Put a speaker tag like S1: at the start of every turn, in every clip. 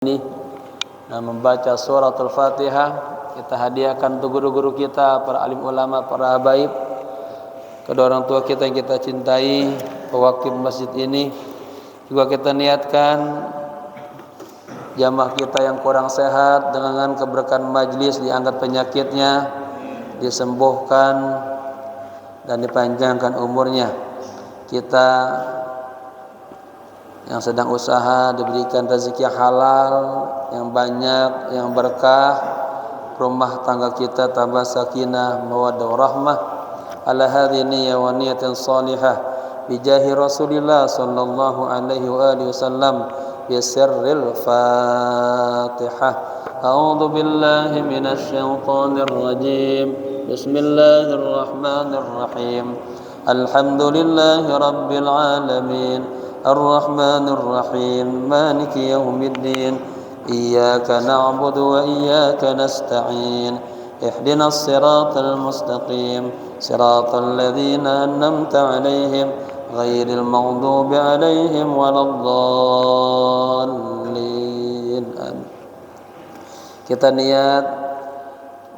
S1: ini membaca suratul Fatihah. Kita hadiahkan untuk guru-guru kita, para alim ulama, para habaib, kedua orang tua kita yang kita cintai, pewakil masjid ini. Juga kita niatkan jamaah kita yang kurang sehat dengan keberkahan majlis, diangkat penyakitnya, disembuhkan dan dipanjangkan umurnya. Kita yang sedang usaha diberikan rezeki halal yang banyak, yang berkah, rumah tangga kita tambah sakinah, mawaddah warahmah. Ala hadhihi niyyah wa niyatin salihah bijahi Rasulillah sallallahu alaihi wa alihi wasallam bi sirril Fatihah. A'udzu billahi minasy syaithanir rajim. Bismillahirrahmanirrahim. Alhamdulillahi rabbil alamin. الرحمن الرحيم مالك يوم الدين إياك نعبد وإياك نستعين اهدنا الصراط المستقيم صراط الذين أنعمت عليهم غير المغضوب عليهم ولا الضالين. Kita niat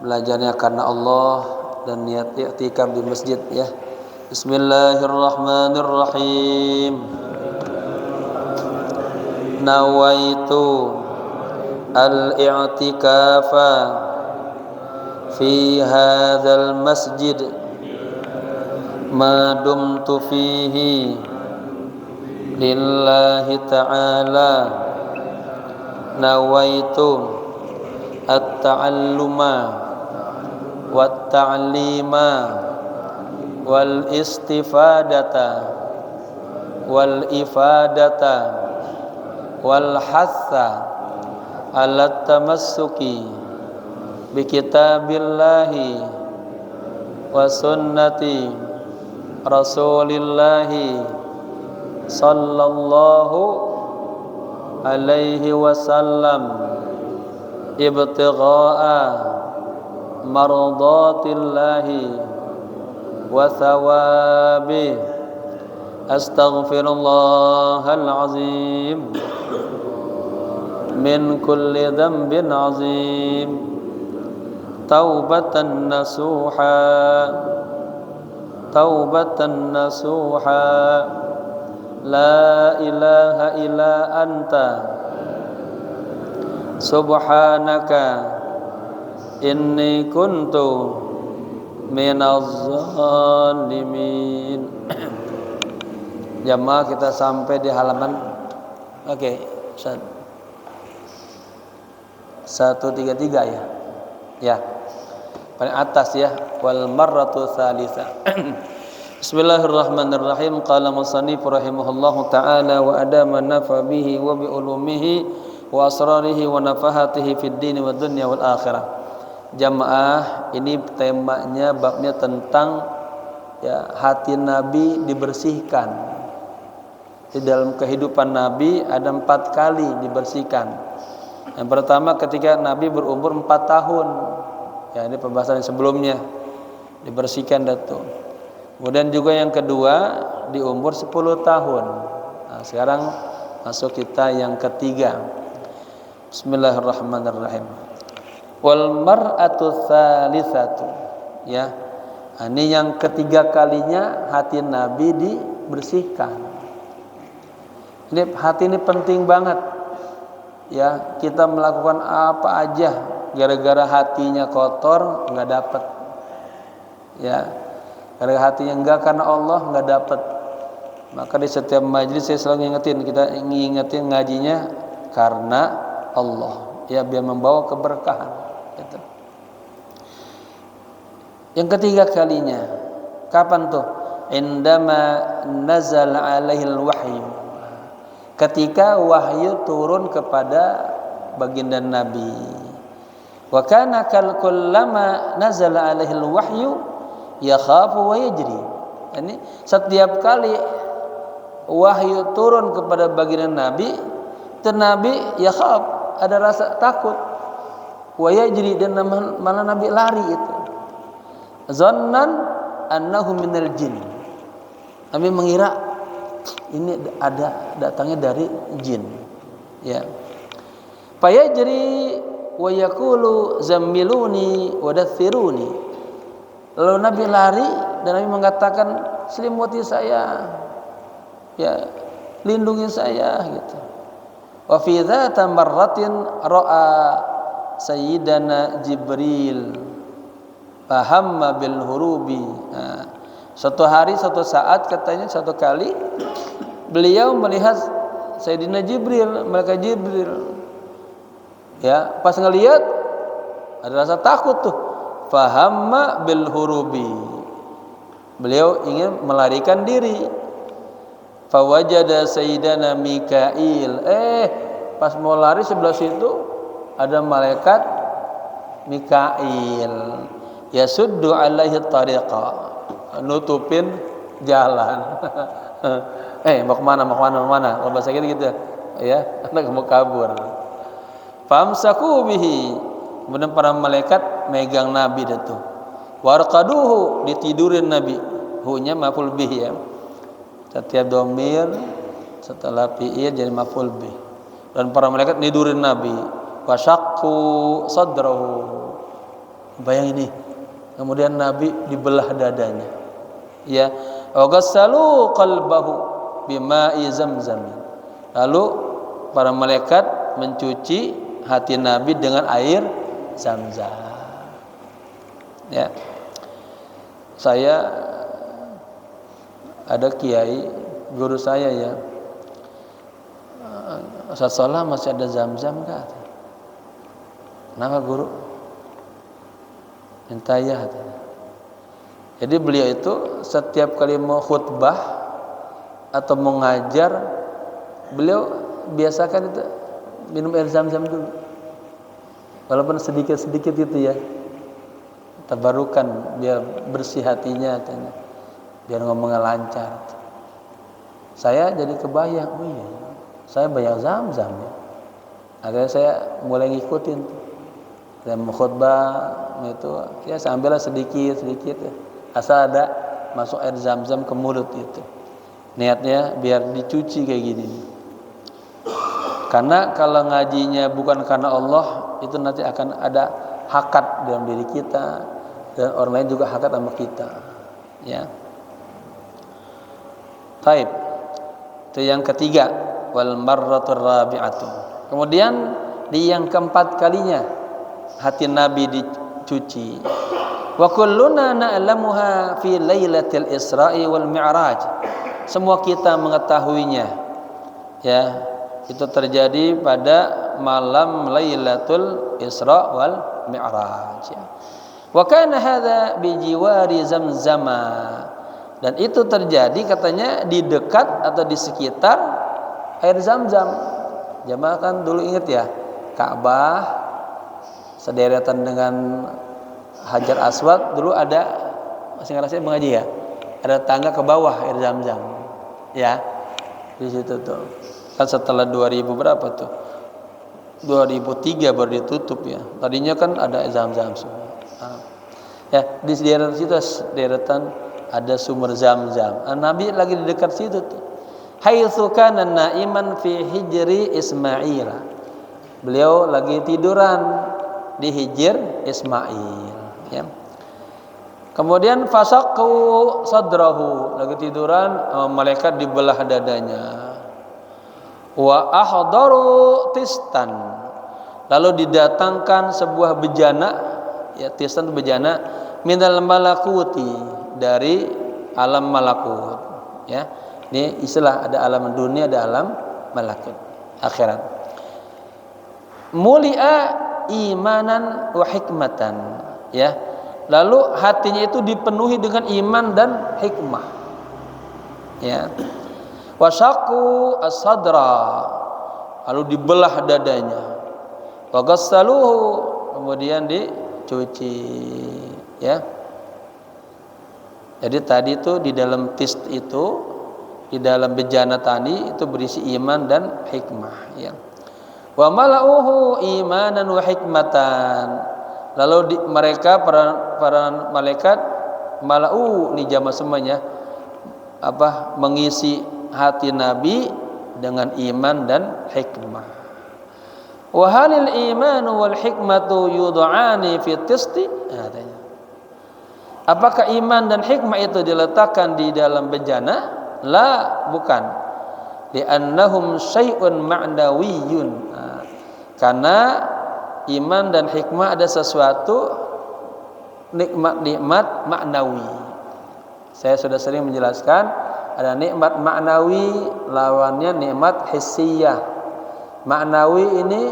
S1: belajarnya karena Allah dan niat i'tikaf di masjid ya. Bismillahirrahmanirrahim. Nawaitu al-i'tikafa fi hadzal masjid ma dumtu fihi lillahi ta'ala. Nawaitu at-ta'alluma wat-ta'lima wal istifadata wal ifadata wal hassa ala tamassuki bi kitabillahi wa sunnati rasulillahi sallallahu alaihi wasallam ibtigha'a mardatillahi wa thawabi. Astaghfirullahal azim min kulli dhanbin azim taubatan nasuha la ilaha illa anta subhanaka inni kuntu minaz zalimin. Jamaah kita sampai di halaman 133 ya. Ya. Paling atas ya. Wal marratu tsalitsah. Bismillahirrahmanirrahim. Qala musannif rahimahullahu taala wa adama nafa bihi wa bi ulumihi wa asrarihi wa nafahatihi fid din wa dunya wal akhirah. Jamaah, ini temanya babnya tentang ya, hati Nabi dibersihkan. Di dalam kehidupan Nabi ada 4 kali dibersihkan. Yang pertama ketika Nabi berumur 4 tahun. Ya, ini pembahasan yang sebelumnya. Dibersihkan datu. Kemudian juga yang kedua di umur 10 tahun. Nah, sekarang masuk kita yang ketiga. Bismillahirrahmanirrahim. Wal mar'atu tsalitsatu. Ya. Ini yang ketiga kalinya hati Nabi dibersihkan. Ini hati ini penting banget. Ya, kita melakukan apa aja gara-gara hatinya kotor nggak dapat. Ya, gara-gara hatinya enggak karena Allah nggak dapat. Maka di setiap majelis saya selalu ngingetin, kita ngingetin ngajinya karena Allah. Ya, biar membawa keberkahan. Gitu. Yang ketiga kalinya, kapan tuh? Indama nazal alaihil wahyu. Ketika wahyu turun kepada baginda Nabi. Wa kana kullama nazala alaihil wahyu yakhafu wa yajri. Ini setiap kali wahyu turun kepada baginda Nabi, Nabi yakhaf, ada rasa takut. Wa yajri, dan malah Nabi lari itu. Zannan annahu minal jin. Nabi mengira ini ada datangnya dari jin. Ya. Fayajri wa yaqulu zammiluni wa dathiruni. Lalu Nabi lari dan Nabi mengatakan, selimuti saya, ya, lindungi saya gitu. Wa fi dzati marratin ra'a sayyidana Jibril fahamma bil hurubi. Suatu hari, suatu saat, katanya suatu kali beliau melihat Sayyidina Jibril, malaikat Jibril. Ya, pas ngelihat ada rasa takut tuh. Fahamma bil hurubi. Beliau ingin melarikan diri. Fawajada Sayyidana Mikail. Pas mau lari sebelah situ ada malaikat Mikail. Yasuddu alaihi tariqa, nutupin jalan. Mau kemana? Kalau bahasa kita gitu ya, anak mau kabur. Famsaku bihi, kemudian para malaikat megang Nabi itu. Warqaduhu, ditidurin Nabi. Hu-nya maf'ul bih ya. Setiap domir setelah fi'il jadi maf'ul bih. Dan para malaikat nidurin Nabi. Wasyaqqu sadrahu. Bayangin nih. Kemudian Nabi dibelah dadanya. Ya, wa ghassalu qalbahu bima'i zamzam. Lalu para malaikat mencuci hati Nabi dengan air Zamzam. Ya. Saya ada kiai guru saya ya. Ustaz Salah masih ada Zamzam enggak? Kenapa guru? Minta ya. Jadi beliau itu setiap kali mau khutbah atau mau ngajar, beliau biasakan itu minum air Zamzam dulu. Walaupun sedikit-sedikit itu ya. Tabarukan biar bersih hatinya katanya. Biar ngomongnya lancar. Saya jadi kebayang, oh iya, saya banyak Zamzam ya. Akhirnya saya mulai ngikutin. Saya mau khutbah itu ya sambillah sedikit-sedikit ya. Asal ada masuk air Zamzam ke mulut itu. Niatnya biar dicuci kayak gini. Karena kalau ngajinya bukan karena Allah, itu nanti akan ada hakat dalam diri kita dan orang lain juga hakat sama kita. Ya. Taib. Itu yang ketiga, wal marratur rabi'atu. Kemudian di yang keempat kalinya hati Nabi dicuci. Wa kulluna na'lamuha fi lailatul Isra'i wal Mi'raj. Semua kita mengetahuinya. Ya, itu terjadi pada malam Lailatul Isra wal Mi'raj. Ya. Wa kana hadza bi jiwari Zamzam. Dan itu terjadi katanya di dekat atau di sekitar air Zamzam. Jamaah kan dulu ingat ya, Ka'bah sederetan dengan Hajar Aswad dulu ada, masih ngerasa mengaji ya, ada tangga ke bawah air Zamzam. Ya. Di situ tuh. Kan setelah 2000 berapa tuh? 2003 baru ditutup ya. Tadinya kan ada Zamzam semua. Ya, di daerah situ deretan ada sumber Zamzam. Nabi lagi di dekat situ tuh. Haitsu kana na'iman fi hijri Ismail. Beliau lagi tiduran di hijr Ismail, ya. Kemudian fasaqu sadrahu, lagi tiduran, malaikat dibelah dadanya. Wa ahdaru tistan, lalu didatangkan sebuah bejana, ya, tistan itu bejana, minal malakuti, dari alam malakut, ya. Ini istilah, ada alam dunia, ada alam malakut akhirat. Mulia imanan wa hikmatan, ya. Lalu hatinya itu dipenuhi dengan iman dan hikmah, ya. Wasyaqqu as-sadra, lalu dibelah dadanya. Wa ghassaluhu, kemudian dicuci, ya. Jadi tadi itu di dalam tist itu, di dalam bejana tadi itu berisi iman dan hikmah, ya. Wa mala'uhu imanan wa hikmatan. Lalu mereka para malaikat mala'u, ini jamaah semuanya, mengisi hati Nabi dengan iman dan hikmah. Wa halil iman wal hikmatu yud'ani fi tisti? Katanya. Apakah iman dan hikmah itu diletakkan di dalam bejana? La, bukan. Li'annahum syai'un ma'nawiyyun. Karena iman dan hikmah ada sesuatu nikmat-nikmat maknawi. Saya sudah sering menjelaskan, ada nikmat maknawi lawannya nikmat hissiyah. Maknawi ini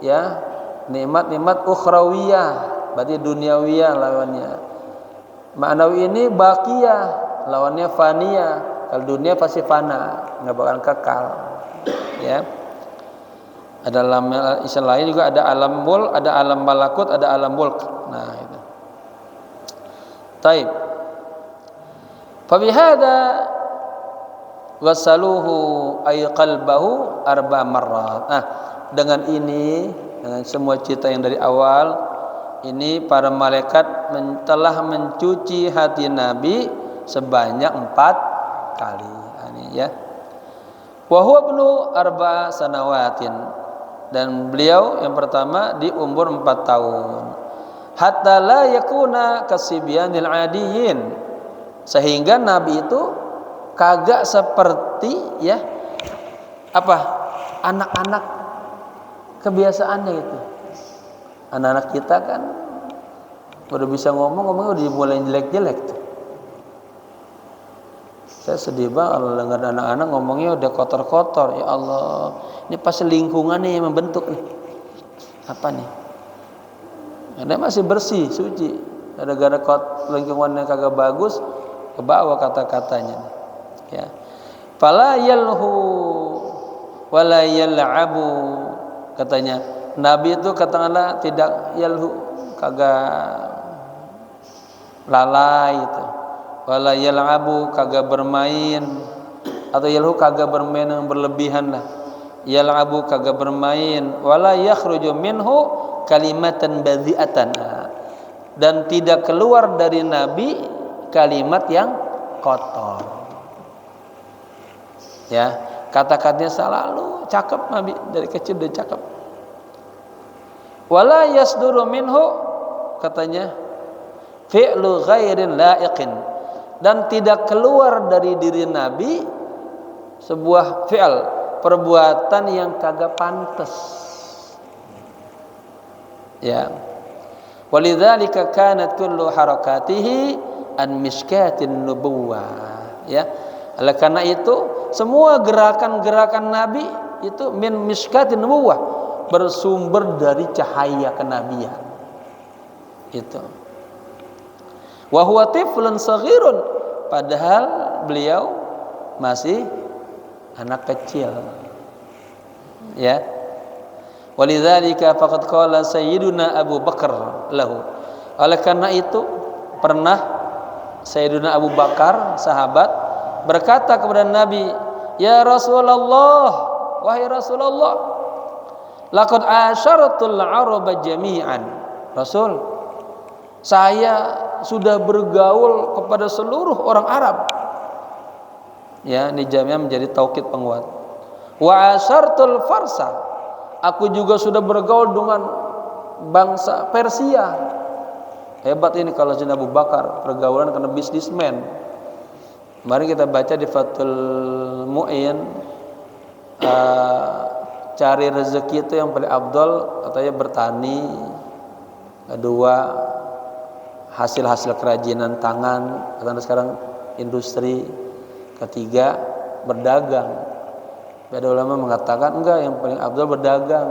S1: ya nikmat-nikmat ukhrawiyah, berarti duniawiyah lawannya. Maknawi ini baqiyah, lawannya faniyah. Kalau dunia pasti fana, enggak bakal kekal. Ya. Ada alam istilah lain juga, ada alam mulk, ada alam malakut, ada alam mulk. Nah, itu. Taib. Fabihada ghasaluhu ay qalbahu arba marrat. Nah, dengan ini, dengan semua cerita yang dari awal ini, para malaikat telah mencuci hati Nabi sebanyak 4 kali. Ini ya. Wa huwa ibnu arba sanawatin, dan beliau yang pertama di umur 4 tahun. Hatta la yakuna kasibyanil adiyin, sehingga Nabi itu kagak seperti ya apa anak-anak kebiasaannya itu. Anak-anak kita kan udah bisa ngomongnya udah dimulai jelek-jelek tuh. Saya sedih banget kalau dengar anak-anak ngomongnya udah kotor-kotor. Ya Allah, ini pasti lingkungan nih yang membentuk nih. Apa nih? Karena masih bersih, suci. Gara-gara lingkungannya kagak bagus, ke bawah kata-katanya. Ya. Fala yalhu wala yal'abu, katanya. Nabi itu katakanlah tidak yalhu, kagak lalai itu. Wala yal'abu, kagak bermain, atau yalhu kagak bermain yang berlebihan lah. Yal'abu kagak bermain, wala yakhruju minhu kalimatan badhi'atan, dan tidak keluar dari Nabi kalimat yang kotor. Ya, kata-katanya selalu cakep, Nabi dari kecil udah cakep. Wala yasduru minhu, katanya, fi'lu ghairin la'iqin, dan tidak keluar dari diri Nabi sebuah fi'al, perbuatan yang kagak pantas. Ya. Walidzalika kanat kullu harakatihi an miskatin nubuwah. Ya. Oleh karena itu semua gerakan-gerakan Nabi itu min miskatin nubuwah, bersumber dari cahaya kenabian. Itu. Wa huwa tiflun saghirun, padahal beliau masih anak kecil. Ya. Walidzalika faqad qala sayyiduna Abu Bakar lahu. Oleh karena itu pernah Sayyiduna Abu Bakar sahabat berkata kepada Nabi, "Ya Rasulullah, wahai Rasulullah, laqad asyaratul araba jami'an." Rasul, saya sudah bergaul kepada seluruh orang Arab. Ya, ini jamnya menjadi taukid penguat. Wa asyartul farsa, aku juga sudah bergaul dengan bangsa Persia. Hebat ini kalau Sayyidina Abu Bakar, pergaulan karena bisnismen. Mari kita baca di Fathul Mu'in, cari rezeki itu yang paling afdal katanya bertani, kedua hasil-hasil kerajinan tangan, karena sekarang industri, ketiga berdagang. Ada ulama mengatakan enggak, yang paling afdal berdagang.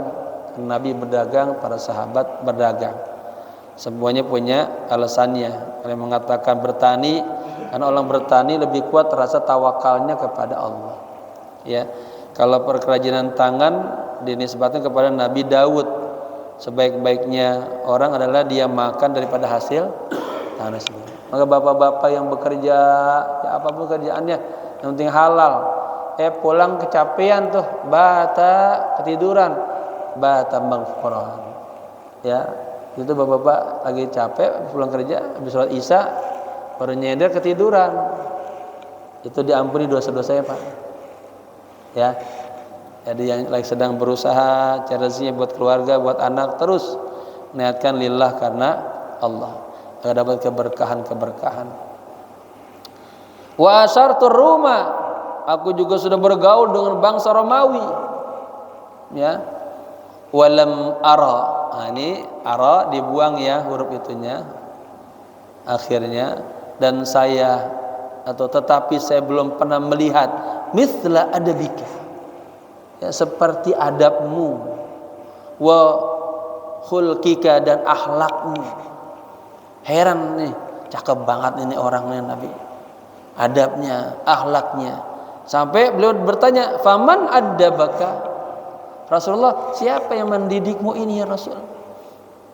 S1: Nabi berdagang, para sahabat berdagang. Semuanya punya alasannya. Ada yang mengatakan bertani, karena orang bertani lebih kuat rasa tawakalnya kepada Allah. Ya, kalau perkerajinan tangan dinisbatkan kepada Nabi Daud. Sebaik-baiknya orang adalah dia makan daripada hasil tangan sendiri. Maka bapak-bapak yang bekerja, ya apapun kerjaannya, yang penting halal. Pulang kecapean tuh, bata ketiduran, bata maghfuran. Ya, itu bapak-bapak lagi capek pulang kerja habis sholat isya baru nyender ketiduran, itu diampuni dosa-dosanya Pak. Ya, Jadi yang lagi sedang berusaha cari rezekinya buat keluarga, buat anak, terus niatkan lillah karena Allah agar dapat keberkahan. Wa asyartur Roma, aku juga sudah bergaul dengan bangsa Romawi. Ya. Walam ara. Nah, ini ara dibuang ya huruf itunya akhirnya, dan saya tetapi saya belum pernah melihat mithla adabika, ya, seperti adabmu, wa khulqika, dan akhlakmu. Heran nih, cakep banget ini orangnya Nabi, adabnya, akhlaknya. Sampai beliau bertanya, faman adabaka, Rasulullah, siapa yang mendidikmu ini ya Rasul?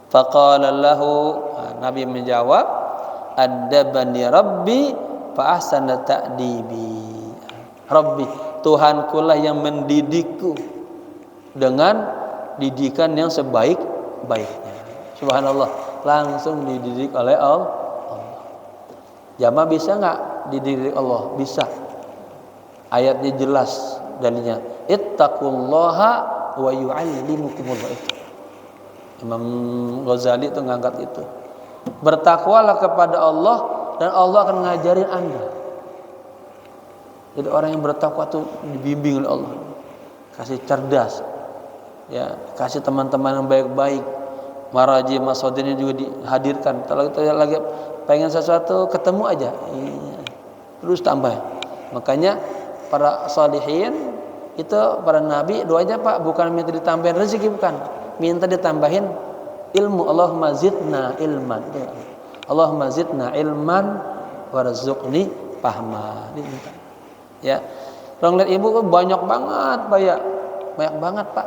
S1: Faqala lahu, Nabi menjawab, adabani Rabbi fa ahsana ta'dibi. Rabbi, Tuhanku lah yang mendidikku dengan didikan yang sebaik-baiknya. Subhanallah, langsung dididik oleh Allah. Jamaah bisa nggak dididik Allah? Bisa. Ayatnya jelas dalilnya. Ittaqullaha wa yu'allimukumullah. Imam Ghazali itu ngangkat itu. Bertakwalah kepada Allah dan Allah akan ngajarin Anda. Jadi orang yang bertakwa itu dibimbing oleh Allah, kasih cerdas, ya, kasih teman-teman yang baik-baik. Maraji Masudin juga dihadirkan. Kalau kita lagi pengen sesuatu, ketemu aja, terus tambah. Makanya para salihin itu, para nabi doanya Pak bukan minta ditambahin rezeki, bukan, minta ditambahin ilmu. Allahumma zidna ilman. Allahumma zidna ilman warzuqni fahma. Ya, orang lihat ibu banyak banget Pak ya, banyak banget Pak.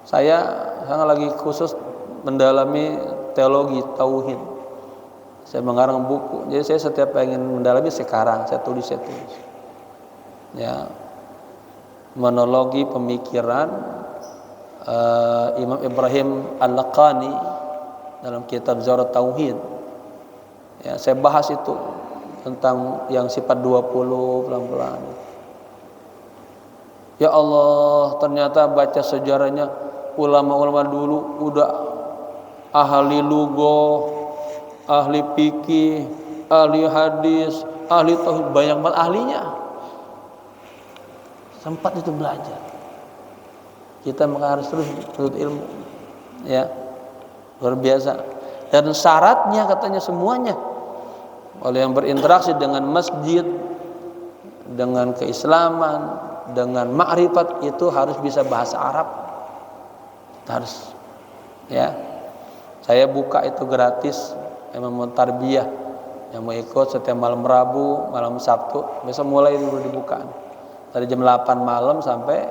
S1: Saya lagi khusus mendalami teologi tauhid. Saya mengarang buku. Jadi saya setiap pengen mendalami sekarang saya tulis. Ya, monologi pemikiran Imam Ibrahim Al-Laqani dalam kitab Zawrut Tauhid. Ya, saya bahas itu tentang yang sifat 20 pelan-pelan. Ya Allah, ternyata baca sejarahnya ulama-ulama dulu udah ahli lughah, ahli fikih, ahli hadis, ahli tauhid, banyak banget ahlinya. Sempat itu belajar. Kita harus terus menuntut ilmu, ya, luar biasa. Dan syaratnya katanya semuanya, oleh yang berinteraksi dengan masjid, dengan keislaman, dengan makrifat, itu harus bisa bahasa Arab. Harus, ya. Saya buka itu gratis, emang mau tarbiyah, yang mau ikut setiap malam Rabu, malam Sabtu, besok mulai dulu dibuka. Dari jam 8 malam sampai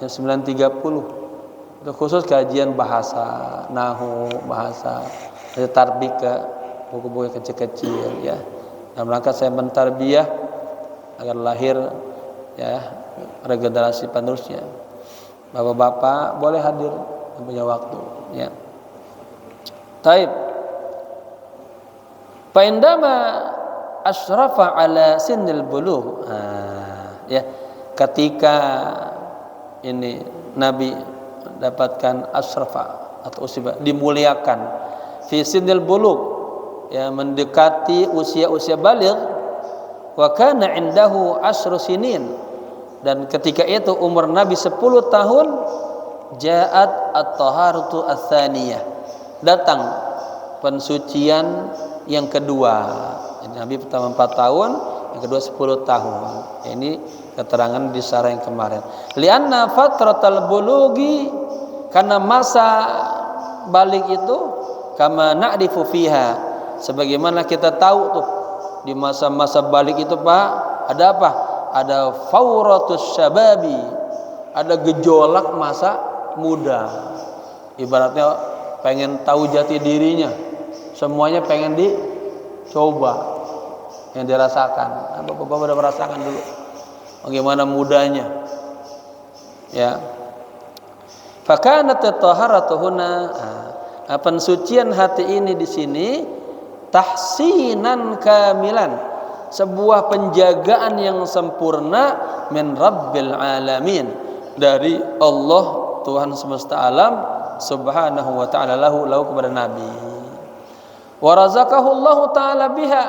S1: jam 9.30. Itu khusus kajian bahasa, nahu, bahasa, dari tarbika, buku-buku kecil-kecil, ya. Dalam rangka saya mentarbiyah agar lahir, ya, regenerasi penerusnya. Bapak-bapak boleh hadir yang punya waktu, ya. Taib. Fa indama asyrafa ala sinil bulugh. Ya, ketika ini Nabi dapatkan asrafa atau usia, dimuliakan fi sinil bulugh, ya, mendekati usia baligh, wa kana indahu asyru sinin, dan ketika itu umur Nabi 10 tahun, ja'at at-taharatu ats-tsaniyah, datang pensucian yang kedua. Nabi pertama 4 tahun, yang kedua 10 tahun. Ini keterangan di syarah yang kemarin. Lianna fatratal bulughi, karena masa balik itu, kama na'rifu fiha, sebagaimana kita tahu tuh di masa-masa balik itu Pak, ada apa? Ada fauratus syababi, ada gejolak masa muda. Ibaratnya pengen tahu jati dirinya, semuanya pengen dicoba, yang dirasakan. Bapak-bapak udah merasakan dulu bagaimana mudanya, ya. Fakanat at-taharatu huna, pensucian hati ini di sini tahsinan kamilan, sebuah penjagaan yang sempurna min rabbil alamin, dari Allah Tuhan semesta alam subhanahu wa ta'ala lahu kepada Nabi. Wa razaqahu Allah ta'ala biha,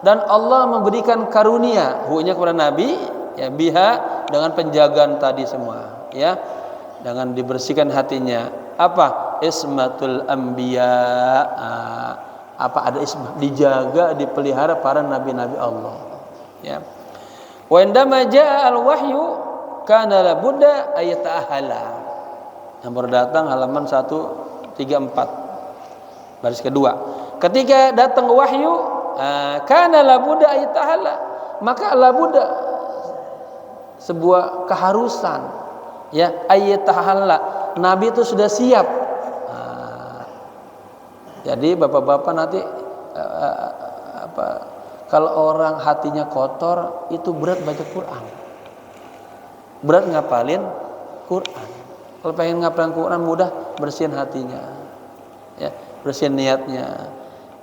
S1: dan Allah memberikan karunia hu-nya kepada Nabi ya, biha dengan penjagaan tadi semua ya, dengan dibersihkan hatinya. Apa? Ismatul anbiya. Apa ada ismah? Dijaga, dipelihara para nabi-nabi Allah ya. Wa indama jaa al-wahyu kana la budda ayata'ahala. Yang baru datang halaman 134 baris kedua. Ketika datang wahyu kana la budda ayata'ahala, maka la budda sebuah keharusan ya, ayata'ahala, nabi itu sudah siap. Jadi bapak-bapak nanti kalau orang hatinya kotor itu berat baca Quran, berat ngapalin Quran. Kalau pengen ngapalin Quran mudah, bersihin hatinya ya, bersihin niatnya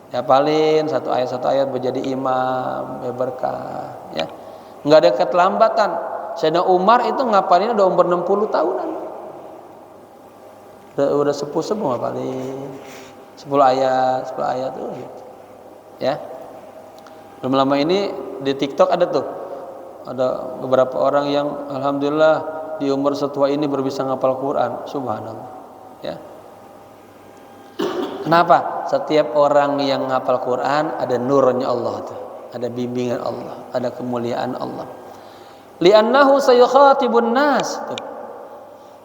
S1: ya, paling satu ayat menjadi imam ya, berkah ya, nggak ada keterlambatan. Sayyidina Umar itu ngapalin udah umur 60 tahunan, udah sepuh ngapalin 10 ayat tuh gitu. Ya. Belum lama ini di TikTok ada beberapa orang yang alhamdulillah di umur setua ini berbisa ngapal Quran, subhanallah. Ya. Kenapa? Setiap orang yang ngapal Quran ada nurnya Allah tuh, ada bimbingan Allah, ada kemuliaan Allah. Li'annahu sayukhatibun nas tuh.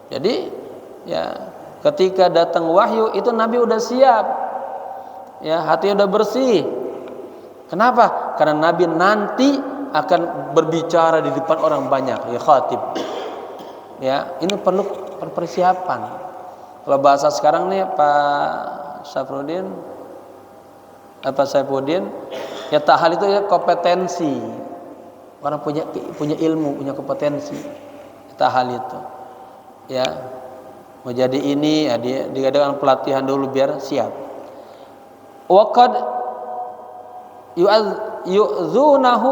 S1: Jadi ya, ketika datang wahyu itu Nabi udah siap ya, hatinya udah bersih. Kenapa? Karena Nabi nanti akan berbicara di depan orang banyak ya, khatib ya. Ini perlu persiapan. Kalau bahasa sekarang nih Pak Saifuddin ya, tahal itu ya kompetensi. Orang punya ilmu, punya kompetensi. Tahal itu ya, mau jadi ini ya, diadakan pelatihan dulu biar siap. Waqad yu'dzunahu,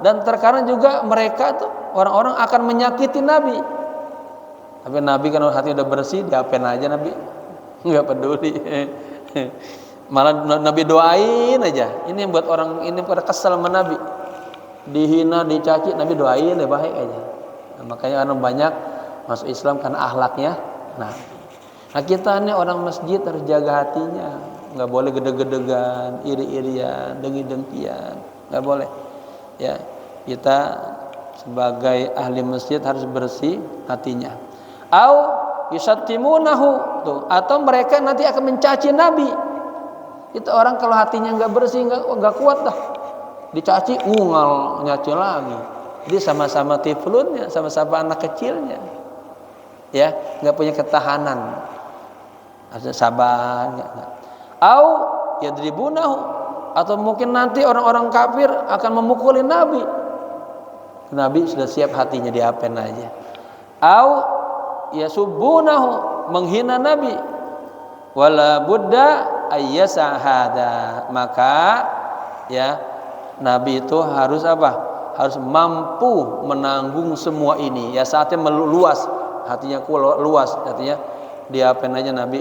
S1: dan terkadang juga mereka tuh orang-orang akan menyakiti Nabi. Tapi Nabi kan hati udah bersih, diapain aja Nabi, nggak peduli. Malah Nabi doain aja. Ini yang buat orang ini pada kesel sama Nabi, dihina, dicaci, Nabi doain ya, baik aja. Nah, makanya orang banyak masuk Islam karena akhlaknya. Nah kita ini orang masjid harus jaga hatinya, nggak boleh gede-gedegan, iri-irian, dengki-dengkian, nggak boleh. Ya, kita sebagai ahli masjid harus bersih hatinya. Au yusattimunahu tuh, atau mereka nanti akan mencaci Nabi. Itu orang kalau hatinya nggak bersih, nggak kuat dah, dicaci ungal nyaci lagi. Jadi sama-sama tiflunnya, sama-sama anak kecilnya. Ya, nggak punya ketahanan, harus sabar. Au yadribunahu, atau mungkin nanti orang-orang kafir akan memukuli Nabi. Nabi sudah siap hatinya, diapain aja. Au yasubbunahu, menghina Nabi. Wala budda ayyasahada, maka ya Nabi itu harus apa? Harus mampu menanggung semua ini. Ya, saatnya meluas, hatinya luas, artinya diapain aja Nabi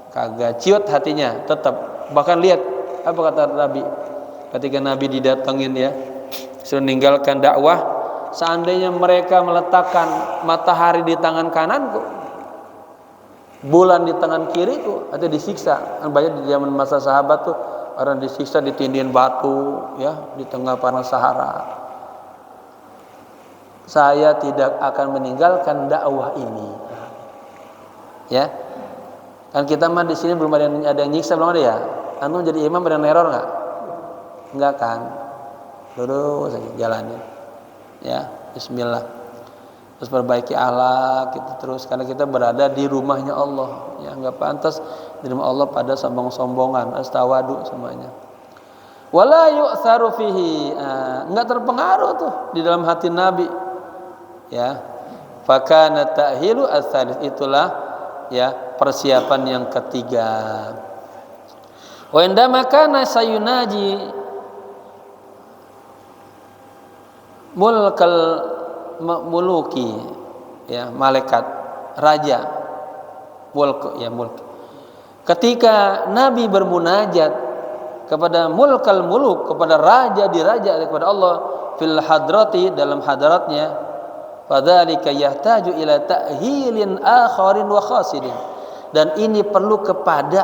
S1: kagak ciut hatinya, tetap. Bahkan lihat apa kata Nabi ketika Nabi didatengin ya, sudah meninggalkan dakwah. Seandainya mereka meletakkan matahari di tangan kananku, bulan di tangan kiriku, atau disiksa. Banyak di zaman masa sahabat tuh orang disiksa, ditindihin batu ya di tengah panas Sahara. Saya tidak akan meninggalkan dakwah ini. Ya, kan kita mah di sini belum ada yang nyiksa, belum ada ya. Antum jadi imam ada neror nggak? Nggak kan? Lurus saja jalanin. Ya, Bismillah. Terus perbaiki akhlak kita terus, karena kita berada di rumahnya Allah. Ya, nggak pantas di rumah Allah pada sombong-sombongan, astawadu semuanya. Wala yu'tharu fihi, nggak terpengaruh tuh di dalam hati Nabi. Ya, fakana ta'hilu ats-tsalits, itulah ya persiapan yang ketiga. Wa indama kana sayunaji mulkal muluki, ya, malaikat raja, mulk, ya, mulk. Ketika Nabi bermunajat kepada mulkal muluk, kepada raja di raja, kepada Allah, fil hadrati, dalam hadratnya, fadzalika yahtaju ila ta'hilin akharin wa khasidin, dan ini perlu kepada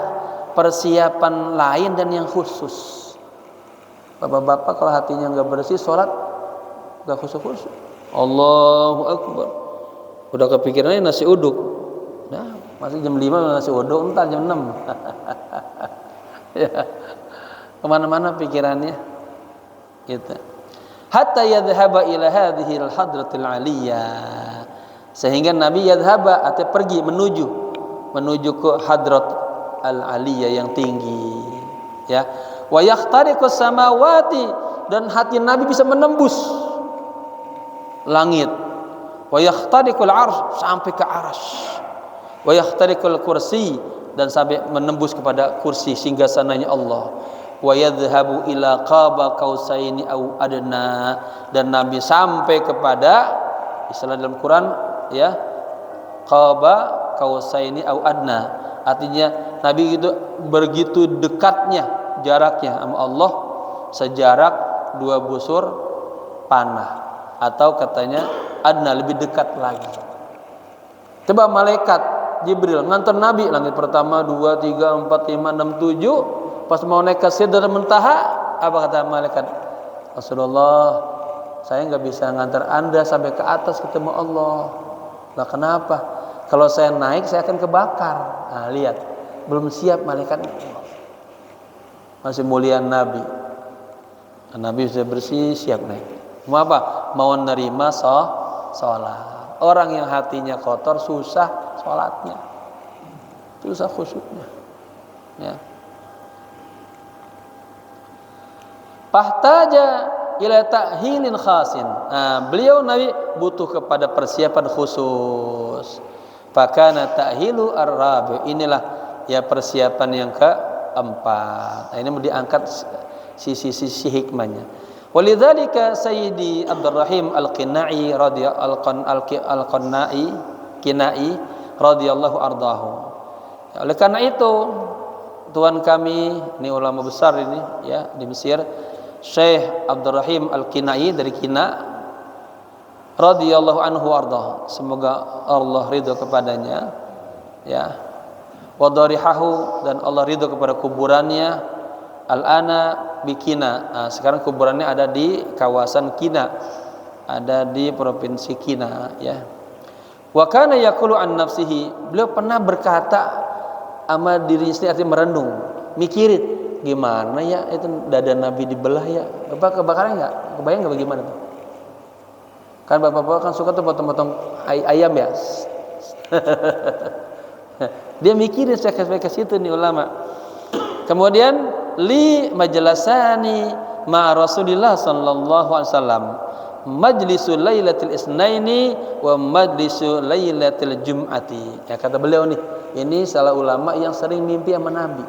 S1: persiapan lain dan yang khusus. Bapak-bapak kalau hatinya nggak bersih, sholat nggak khusyuk-khusyuk. Allahu Akbar, udah kepikirannya nasi uduk, nah masih jam 5 nasi uduk, entar jam 6. Ya, kemana-mana pikirannya gitu. Hatta yadhhaba ila hadhihi al-hadratil aliyah, sehingga Nabi yadhhaba, artinya pergi, menuju ke hadrat al-aliyah yang tinggi, ya. Wa yakhtariqus samawati, dan hati Nabi bisa menembus langit. Wa yakhtariqul arsy, sampai ke arsy. Wa yakhtariqul kursi, dan sampai menembus kepada kursi singgasananya Allah. Wa yadhhabu ila qaba qausaini au adna, dan Nabi sampai kepada, istilah dalam Quran, ya, qaba qausaini au adna, artinya Nabi itu begitu dekatnya jaraknya sama Allah, sejarak 2 busur panah, atau katanya adna, lebih dekat lagi. Coba malaikat Jibril ngantar Nabi langit pertama, 2, 3, 4, 5, 6, 7. Pas mau naik ke Sidratul Muntaha, apa kata malaikat? Rasulullah, saya nggak bisa ngantar Anda sampai ke atas ketemu Allah. Lah kenapa? Kalau saya naik saya akan kebakar. Nah, lihat, belum siap malaikat. Masih mulia Nabi. Nabi sudah bersih, siap naik. Mau apa? Mau nerima sholat. Orang yang hatinya kotor susah sholatnya, susah khusyuknya, ya. Fahtaja ila ta'hilin khasin. Nah, beliau Nabi butuh kepada persiapan khusus. Fakana ta'hilu ar-rabi', inilah ya persiapan yang keempat. Nah, ini mau diangkat sisi hikmahnya. Walidzalika Sayyidi Abdurrahim Al-Qinai radhiyallahu ardahu. Oleh karena itu, Tuan kami, ini ulama besar ini, ya, di Mesir, Syekh Abdurrahim Al-Qinai dari Kina, radhiyallahu anhu ardahu, semoga Allah ridho kepadanya, ya. Wa darihahu, dan Allah ridho kepada kuburannya. Al-ana bikina. Nah, sekarang kuburannya ada di kawasan Kina, ada di provinsi Kina, ya. Wa kana yaqulu an nafsihi, beliau pernah berkata sama dirinya sendiri, artinya merenung, mikirin gimana ya itu dada Nabi dibelah, ya. Bapak kebakaran enggak? Kebayang enggak bagaimana tuh? Kan bapak-bapak kan suka tuh potong-potong ayam, ya. Dia mikirin sampai ke situ nih ulama. Kemudian li majlasani ma Rasulillah sallallahu alaihi wasallam, majlisul lailatul isnaini wa majlisul lailatul jum'ati. Ya, kata beliau nih, ini salah ulama yang sering mimpi sama Nabi.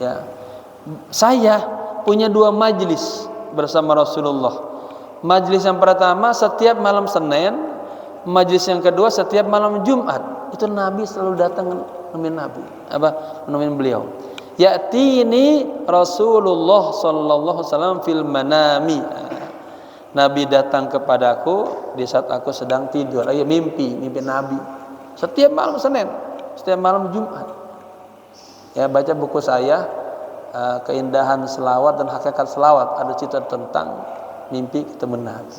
S1: Ya. Saya punya 2 majlis bersama Rasulullah. Majlis yang pertama setiap malam Senin, majlis yang kedua setiap malam Jumat. Itu Nabi selalu datang nemenin Nabi, nemenin beliau. Ya'tini Rasulullah sallallahu alaihi wasallam fil manami. Nabi datang kepadaku di saat aku sedang tidur. Ayo, mimpi Nabi. Setiap malam Senin, setiap malam Jumat. Ya, baca buku saya, Keindahan Selawat dan Hakikat Selawat, ada cerita tentang mimpi ketemu Nabi.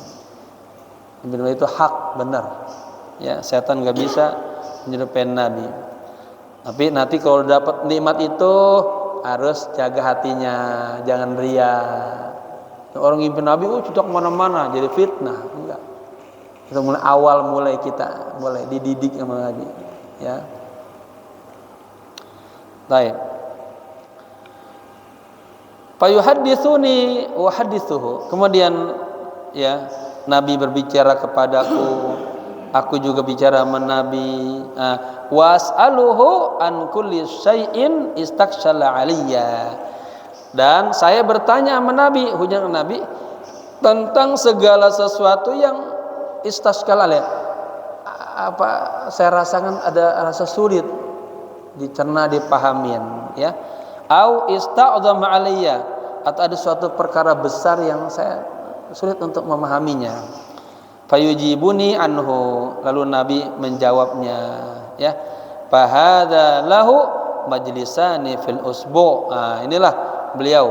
S1: Mimpi itu hak, benar. Ya, setan nggak bisa menyerupai Nabi. Tapi nanti kalau dapat nikmat itu harus jaga hatinya, jangan ria. Orang ngimpi Nabi, sudah kemana-mana, jadi fitnah. Enggak. Itu mulai kita mulai dididik sama Nabi, ya. Baik. Fayuhadditsuni wa haditsuhu. Kemudian, ya, Nabi berbicara kepadaku, aku juga bicara sama Nabi. Was'aluhu an kulli syai'in istakshala aliyya. Dan saya bertanya sama Nabi, hujah Nabi, tentang segala sesuatu yang istaskal alaih, apa saya rasakan ada rasa sulit dicerna, dipahamin, ya. Au ista'dhama alayya, atau ada suatu perkara besar yang saya sulit untuk memahaminya. Fayujibuni anhu, lalu Nabi menjawabnya, ya. Fahadza lahu majlisani fil usbu'. Nah, inilah beliau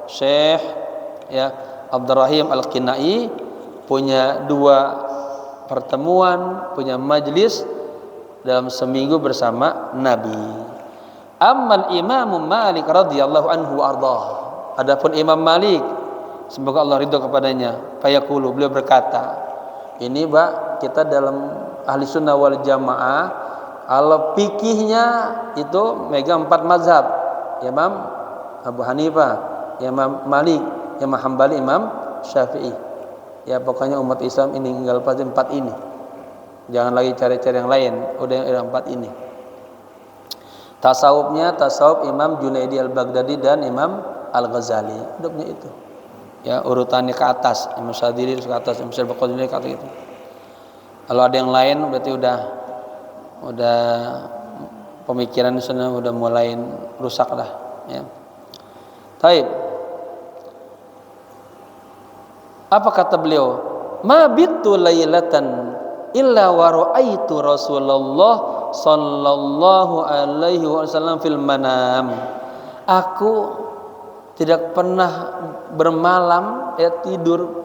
S1: Syekh, ya, Abdurrahim Al-Qinai punya 2 pertemuan, punya majlis dalam seminggu bersama Nabi. Ammal Imam Malik radhiyallahu anhu ardah. Adapun Imam Malik, semoga Allah ridho kepadanya, fayaqulu, beliau berkata, ini Pak, kita dalam ahli sunnah wal jamaah, kalau fikihnya itu megang 4 mazhab. Imam Abu Hanifah, Imam Malik, Imam Hambali, Imam Syafi'i. Ya pokoknya umat Islam ini tinggal pada 4 ini. Jangan lagi cari-cari yang lain, udah yang 4 ini. Tasawufnya tasawuf Imam Junaidi Al-Baghdadi dan Imam Al-Ghazali. Udah punya itu. Ya, urutannya ke atas, Imam Syadili ke atas, Imam Syarbakhudini ke atas gitu. Kalau ada yang lain berarti udah pemikiran sana udah mulai rusak dah, ya. Taib. Apa kata beliau? Ma bitu lailatan illa wa ra'aitu Rasulullah sallallahu alaihi wasallam fil manam. Aku tidak pernah bermalam, ya, tidur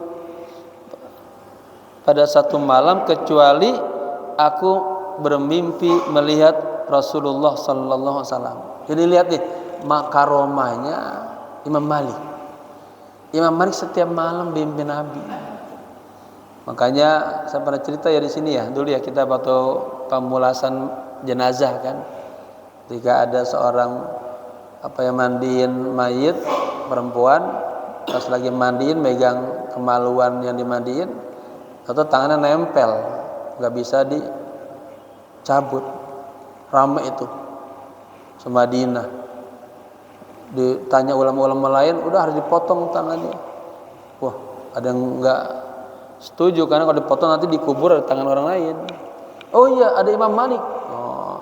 S1: pada satu malam kecuali aku bermimpi melihat Rasulullah sallallahu alaihi wasallam. Jadi lihat nih makaromahnya Imam Malik. Imam Malik setiap malam mimpi Nabi. Makanya saya pernah cerita ya di sini ya, dulu ya kita waktu pemulasan jenazah kan, ketika ada seorang yang mandiin mayit perempuan, pas lagi mandiin megang kemaluan yang dimandiin, atau tangannya nempel, nggak bisa dicabut, ramai itu semadinah. Ditanya ulama-ulama lain, udah harus dipotong tangannya. Wah, ada yang nggak setuju karena kalau dipotong nanti dikubur di tangan orang lain. Oh iya, ada Imam Malik. Oh,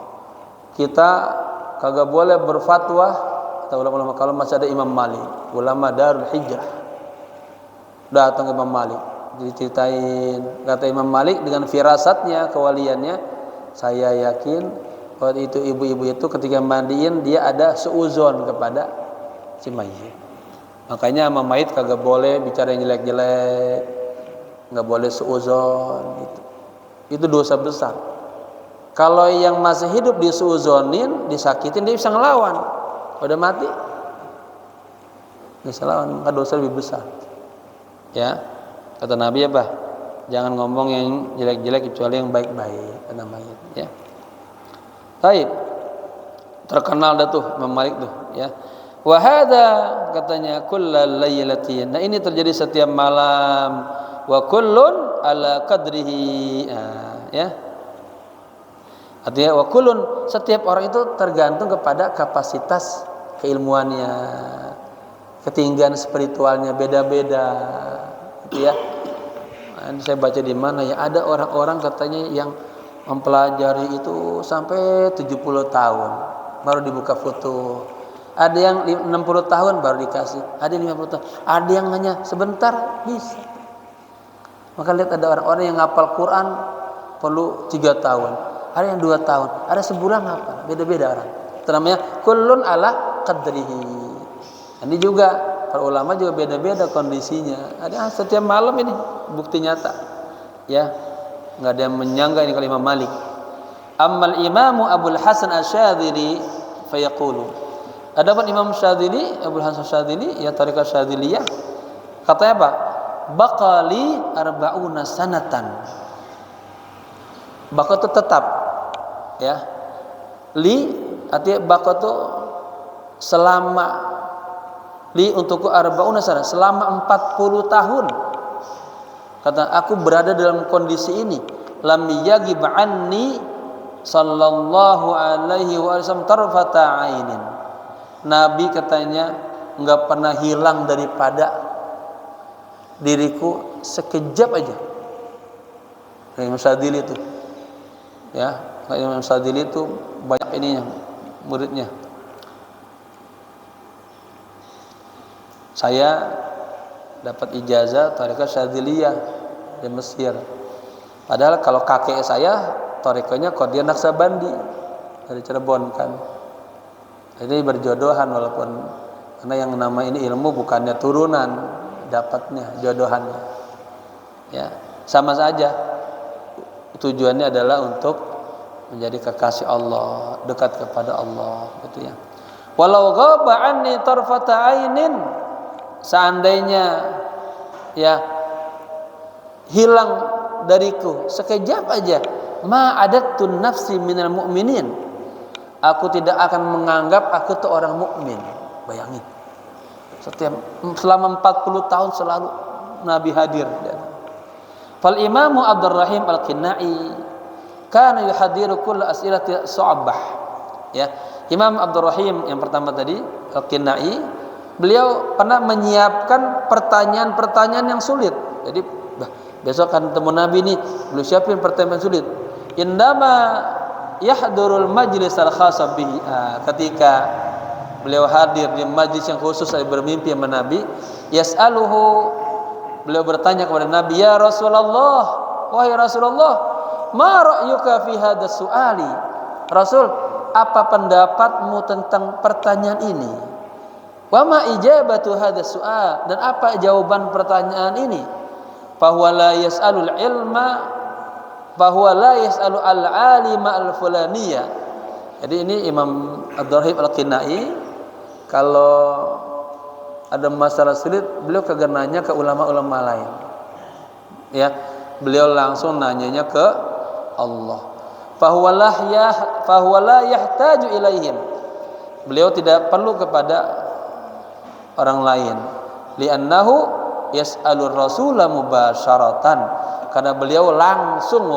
S1: kita kagak boleh berfatwa, kata ulama-ulama, kalau masih ada Imam Malik, ulama Darul Hijrah. Datang Imam Malik, diceritain, kata Imam Malik dengan firasatnya, kewaliannya, saya yakin waktu itu ibu-ibu itu ketika mandiin dia ada seuzon kepada si mayit. Makanya sama mayit kagak boleh bicara yang jelek-jelek, nggak boleh seuzon gitu. Itu dosa besar. Kalau yang masih hidup diseuzonin, disakitin, dia bisa ngelawan. Udah mati bisa lawan, maka dosa lebih besar. Ya, kata Nabi apa? Jangan ngomong yang jelek-jelek kecuali yang baik-baik, kata mayit, ya. Baik, terkenal dah tuh Imam Malik tuh, ya. Wa hadza, katanya, kullal lailatin. Nah, ini terjadi setiap malam. Wa kullun ala qadrihi. Ya. Artinya wa kullun, setiap orang itu tergantung kepada kapasitas keilmuannya, ketinggian spiritualnya beda-beda. Gitu ya. Nah, saya baca di mana ya, ada orang-orang katanya yang mempelajari itu sampai 70 tahun baru dibuka foto. Ada yang 60 tahun baru dikasih, ada yang 50 tahun, ada yang hanya sebentar bisa. Maka lihat, ada orang-orang yang ngapal Quran perlu 3 tahun, ada yang 2 tahun, ada sebulan ngapal, beda-beda orang. Itu namanya kullun ala qadrihi. Ini juga para ulama juga beda-beda kondisinya. Ada setiap malam ini bukti nyata, ya. Nggak ada yang menyangka ini kalau Imam Malik. Ammal Imamu Abul Hasan Asy-Syadzili fayaqulu. Adapun Imam Syadzili, Abul Hasan Syadzili, ya tariqah Syadziliyah, katanya apa? Baqali arba'una sanatan. Baqa itu tetap, ya. Li artinya baqa itu selama, li untukku arba'una sanatan, selama 40 tahun. Kata, aku berada dalam kondisi ini, lam yagib anni sallallahu alaihi wasallam tarfata ainin. Nabi katanya enggak pernah hilang daripada diriku sekejap aja. Imam Syadzili itu. Ya, Imam Syadzili itu banyak ininya muridnya. Saya dapat ijazah Thariqah Syadziliyah di Mesir. Padahal kalau kakek saya thariqahnya Qadir Naqsabandi dari Cirebon kan. Jadi berjodohan walaupun karena yang nama ini ilmu bukannya turunan, dapatnya jodohannya. Ya, sama saja. Tujuannya adalah untuk menjadi kekasih Allah, dekat kepada Allah, gitu ya. Walau ghaba anni tarfata ainin, seandainya ya hilang dariku sekejap aja, ma adatun nafsi minal mu'minin, aku tidak akan menganggap aku itu orang mukmin. Bayangin, selama 40 tahun selalu Nabi hadir. Fal Imamu Abdurrahim Al-Qinai kana yuhadiru kull as'ilati su'abah. Ya, Imam Abdurrahim yang pertama tadi Al-Qinai, beliau pernah menyiapkan pertanyaan-pertanyaan yang sulit. Jadi besok akan ketemu Nabi nih, beliau siapin pertanyaan sulit. Indama yahdurul majlis al-khassa bihi, ketika beliau hadir di majlis yang khusus bermimpi sama Nabi, yas'aluhu, beliau bertanya kepada Nabi, ya Rasulullah, wahai Rasulullah, ma ra'yuka fi hadzal su'ali? Rasul, apa pendapatmu tentang pertanyaan ini? Wa ma ijabatu hadzal su'al, dan apa jawaban pertanyaan ini? Fahuwa la yas'alul ilma, fahuwa la yas'alu al-alima al-fulaniyah. Jadi ini Imam Abdurrahim Al-Qinai, kalau ada masalah sulit beliau kagak nanya ke ulama-ulama lain. Ya, beliau langsung nanyanya ke Allah. Fahuwa la yahtaju ilaihim. Beliau tidak perlu kepada orang lain. Li'annahu yas'alur rasula mubasyaratan, karena beliau langsung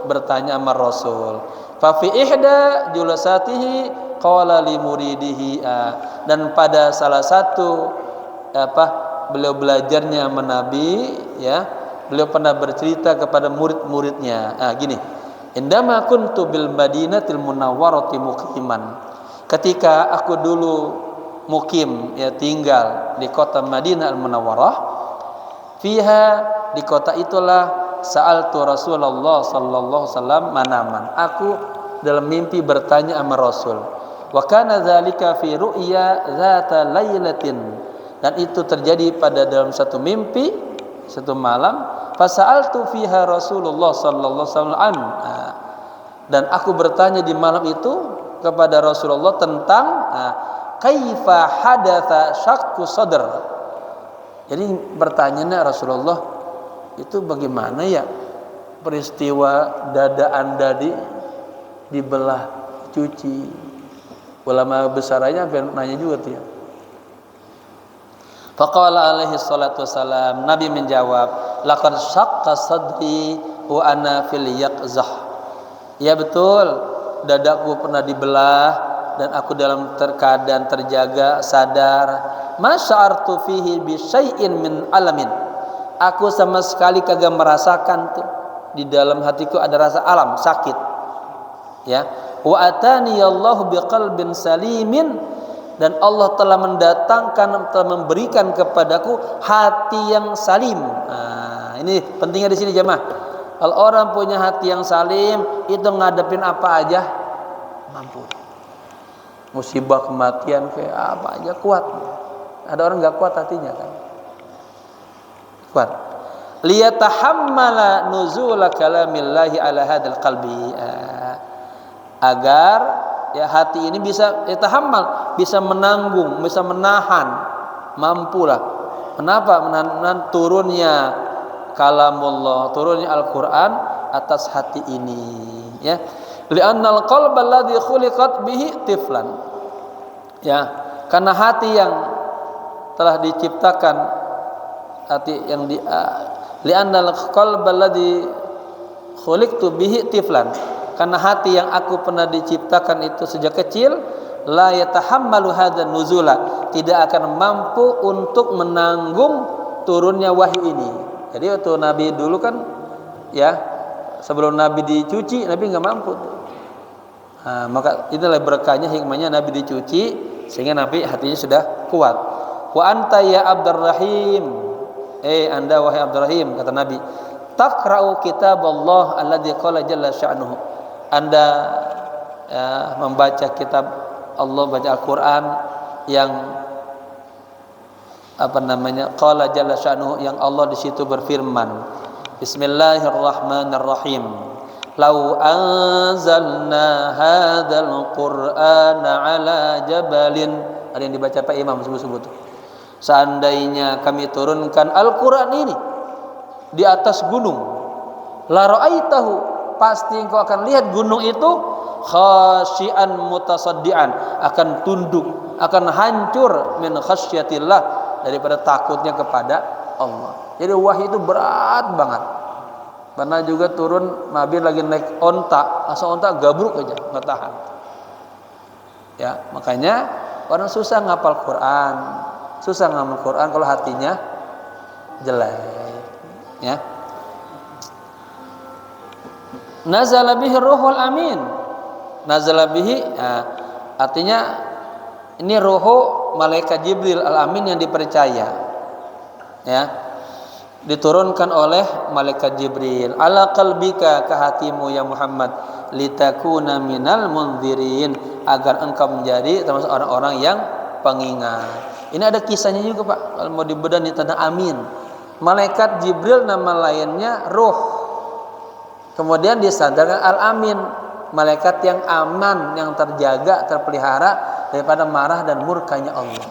S1: bertanya sama Rasul. Fa fi ihda julasatihi qala li muridihi, dan pada salah satu beliau belajarnya sama Nabi, ya, beliau pernah bercerita kepada murid-muridnya, gini, indama kuntu bil madinatil munawwarati muqiman, ketika aku dulu mukim, ya, tinggal di kota Madinah al-Munawwarah, fiha, di kota itulah, sa'altu Rasulullah sallallahu alaihi wasallam manaman, aku dalam mimpi bertanya sama Rasul. Wa kana dzalika fi ru'ya dzata lailatin, dan itu terjadi pada dalam satu mimpi, satu malam. Fasa'altu fiha Rasulullah sallallahu alaihi wasallam, dan aku bertanya di malam itu kepada Rasulullah tentang kaifa hadatsa syaqqu sadr. Jadi bertanya Rasulullah, itu bagaimana ya peristiwa dada Anda dibelah, cuci. Ulama besarnya nanya juga tuh ya. Faqala alaihi salatu wassalam, Nabi menjawab, laqad syaqqa sadri wa ana fil yaqzah. Ya betul, dadaku pernah dibelah dan aku dalam keadaan terjaga, sadar. Masya'artu fihi bi syai'in min alamin. Aku sama sekali kagak merasakan tuh di dalam hatiku ada rasa alam, sakit. Ya. Wa atani Allahu biqalbin salimin, dan Allah telah mendatangkan, telah memberikan kepadaku hati yang salim. Ini pentingnya di sini jemaah. Kalau orang punya hati yang salim, itu ngadepin apa aja mampu. Musibah, kematian, kayak apa aja kuat. Ada orang nggak kuat hatinya kan? Kuat. Liyatahammala nuzula kalamillahi ala hadzal qalbi, agar ya hati ini bisa yatahammal, bisa menanggung, bisa menahan, mampulah. Kenapa? Menahan turunnya kalamullah, turunnya Al-Qur'an atas hati ini, ya. Li'annal qalba alladhi khuliqat bihi tiflan. Ya, karena hati yang telah diciptakan, hati yang li'annal qalba alladhi khuliqtu bihi tiflan, karena hati yang aku pernah diciptakan itu sejak kecil, la yatahammalu hadzal nuzula, tidak akan mampu untuk menanggung turunnya wahyu ini. Jadi waktu Nabi dulu kan ya sebelum Nabi dicuci, Nabi nggak mampu. Nah, maka itulah berkahnya, hikmahnya Nabi dicuci sehingga Nabi hatinya sudah kuat. Wa anta ya Abdurrahim, anda wahai Abdurrahim, kata Nabi, taqra'u kitab Allah alladzi qala jalla sya'nuhu. Anda membaca kitab Allah, baca Al-Qur'an yang qala jalla sya'nuhu, yang Allah di situ berfirman, Bismillahirrahmanirrahim. Lau anzalna hadzal Qur'ana ala jabalin. Ada yang dibaca Pak Imam sebut-sebut. Seandainya kami turunkan Al-Qur'an ini di atas gunung, la ra'aitahu, pasti engkau akan lihat gunung itu khasyian mutasaddian, akan tunduk, akan hancur min khasyatillah, daripada takutnya kepada Allah. Jadi wahyu itu berat banget. Karena juga turun Nabi lagi naik onta, asal onta gabruk aja, nggak tahan. Ya, makanya orang susah ngapal Quran, susah ngamal Quran kalau hatinya jelek. Ya. Nazala bihi ruhul amin. Nazala bihi, artinya ini ruhu malaikat Jibril al-amin yang dipercaya. Ya. Diturunkan oleh malaikat Jibril ala qalbika, ke hatimu ya Muhammad, litakuna minal mundzirin, agar engkau menjadi termasuk orang-orang yang pengingat. Ini ada kisahnya juga Pak, kalau mau dibedah di tentang amin. Malaikat Jibril nama lainnya ruh, kemudian disadarkan al-amin, malaikat yang aman, yang terjaga, terpelihara daripada marah dan murkanya Allah.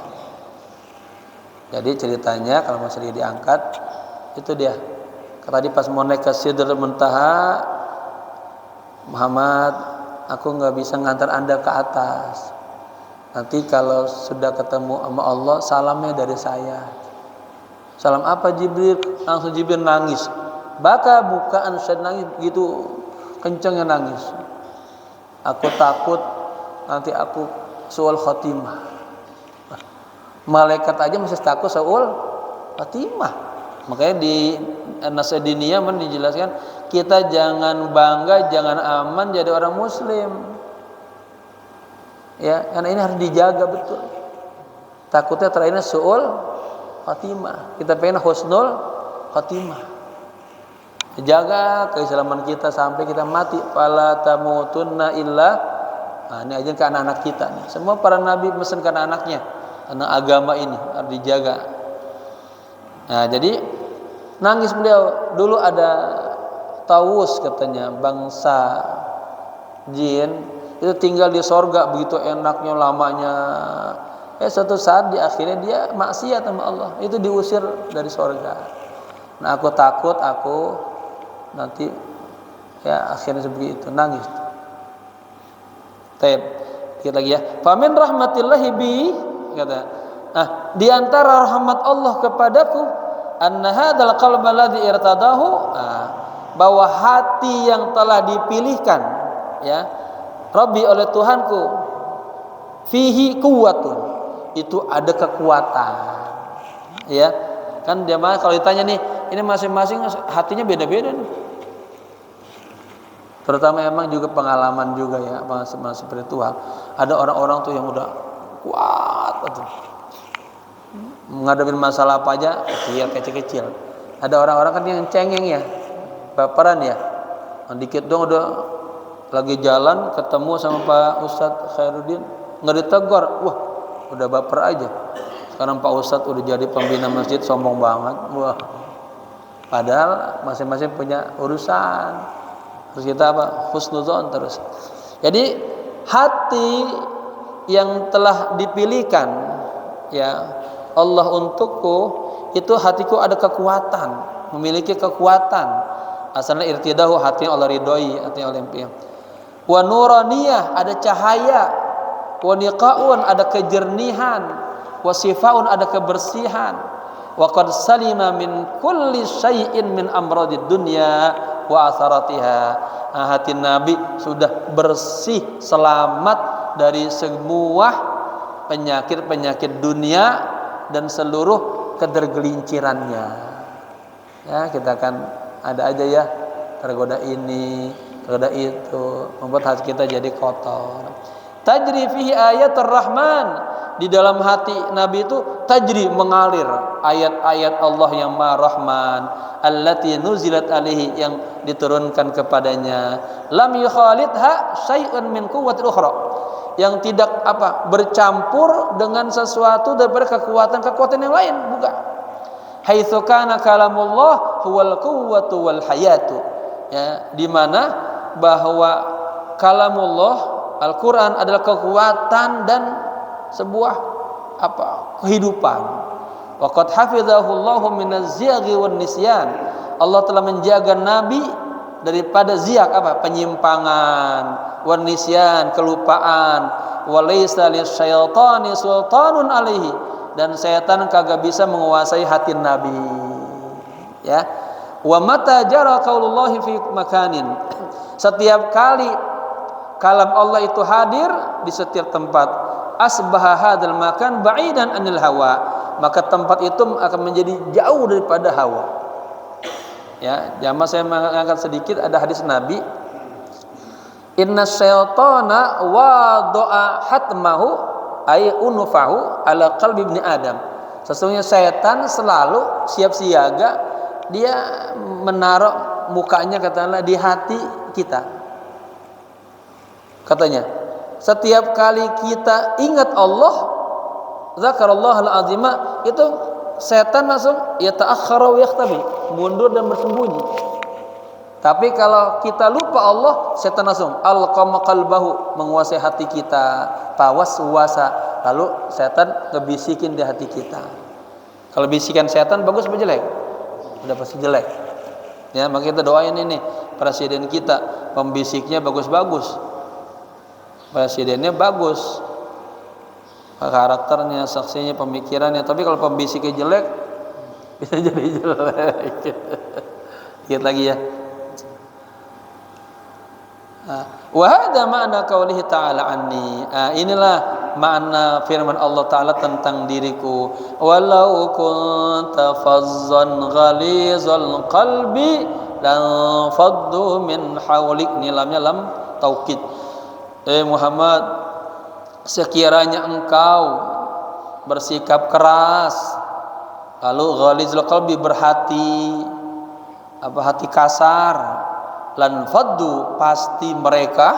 S1: Jadi ceritanya kalau masih diangkat, itu dia tadi pas mau naik ke Sidratul Muntaha, Muhammad, aku nggak bisa ngantar anda ke atas, nanti kalau sudah ketemu sama Allah salamnya dari saya. Salam apa Jibril? Langsung Jibril nangis, bukaan saya nangis gitu kencengnya nangis. Aku takut nanti aku suul khotimah. Malaikat aja masih takut suul khotimah. Makanya di An-Nasadiniyah dijelaskan, kita jangan bangga, jangan aman jadi orang muslim. Ya, karena ini harus dijaga betul. Takutnya terakhirnya suul khatimah. Kita pengen husnul khatimah. Jaga keislaman kita sampai kita mati. Fala tamutunna illa. Nah, ini aja ke anak-anak kita nih. Semua para nabi pesan ke anak-anaknya, karena agama ini harus dijaga. Nah, jadi nangis beliau. Dulu ada Tawus katanya, bangsa jin itu tinggal di sorga, begitu enaknya lamanya. Suatu saat di akhirnya dia maksiat sama Allah, itu diusir dari sorga. Nah, aku takut aku nanti ya akhirnya seperti itu, nangis. Taib, kita lagi ya. Famin rahmatillahi bi, kata. Di antara rahmat Allah kepadaku, anna hadzal qalba alladzi irtadahu, bahwa hati yang telah dipilihkan ya Rabbi oleh Tuhanku, fihi quwwatun, itu ada kekuatan. Ya, kan dia mah kalau ditanya nih, ini masing-masing hatinya beda-beda nih. Terutama emang juga pengalaman juga ya, pengalaman spiritual. Ada orang-orang tuh yang udah kuat betul, menghadapi masalah apa aja kecil-kecil. Ada orang-orang kan yang cengeng ya, baperan ya, dikit dong udah lagi jalan ketemu sama Pak Ustadz Khairuddin nggak ditegur, wah udah baper aja. Sekarang Pak Ustadz udah jadi pembina masjid, sombong banget, wah. Padahal masing-masing punya urusan. Terus kita apa? Husnuzon terus. Jadi hati yang telah dipilihkan ya Allah untukku, itu hatiku ada kekuatan, memiliki kekuatan. Asalnya irtidahu, hatinya Allah ridhoi, hatinya Allah impian. Wa nuraniyah, ada cahaya. Wa niqaun, ada kejernihan. Wa sifaun, ada kebersihan. Wa qad salima min kulli syai'in min amradid dunya wa atharatiha. Hati Nabi sudah bersih, selamat dari semua penyakit-penyakit dunia dan seluruh kedergelincirannya. Ya, kita kan ada aja ya tergoda ini, tergoda itu, membuat hati kita jadi kotor. Tajri fihi ayatul Rahman, di dalam hati Nabi itu tajri, mengalir ayat-ayat Allah yang Maha Rahman, allati nuzilat alaihi, yang diturunkan kepadanya, lam yukhalidha syai'un min quwwatil ukhra, yang tidak bercampur dengan sesuatu daripada kekuatan yang lain, bukan. Haitsu kana kalamullah huwal quwwatu wal hayatu, ya, di mana bahwa kalamullah Al-Quran adalah kekuatan dan sebuah kehidupan. Waqad hafizahullahu minaz ziyaghi wan nisyan, Allah telah menjaga Nabi daripada ziyag, penyimpangan, wan nisyan, kelupaan, walaysa lisyaitani sultanun alaihi, dan setan kagak bisa menguasai hati Nabi, ya. Wa mata jara qaulullahi fi makanin, setiap kali kalam Allah itu hadir di setiap tempat, asbaha hadzal makan ba'idan anil hawa, maka tempat itu akan menjadi jauh daripada hawa. Ya, jamaah saya mengangkat sedikit, ada hadis Nabi, inna syaitana wada'a hatmahu ay unufahu ala qalbi ibni Adam, sesungguhnya setan selalu siap siaga, dia menaruh mukanya katakanlah di hati kita. Katanya, setiap kali kita ingat Allah, zakarallahal azima, itu setan langsung yata'akhkhara wa yakhtabi, mundur dan bersembunyi. Tapi kalau kita lupa Allah, setan langsung alqama qalbahu, menguasai hati kita, tawaswasa, lalu setan ngebisikin di hati kita. Kalau bisikan setan bagus apa jelek? Udah pasti jelek. Ya, maka kita doain ini presiden kita, pembisiknya bagus-bagus. Presidennya bagus, karakternya, saksinya, pemikirannya, tapi kalau pembisiknya jelek bisa jadi jelek. Lihat lagi ya. Wa hadza ma'na qaulihi ta'ala anni, inilah makna firman Allah Ta'ala tentang diriku, walau kunta fazzan ghalizal qalbi lan faddu min hawlik, nilamnya lam taukid. Muhammad, sekiranya engkau bersikap keras, lalu ghalizul qalbi, berhati hati kasar, lan faddu, pasti mereka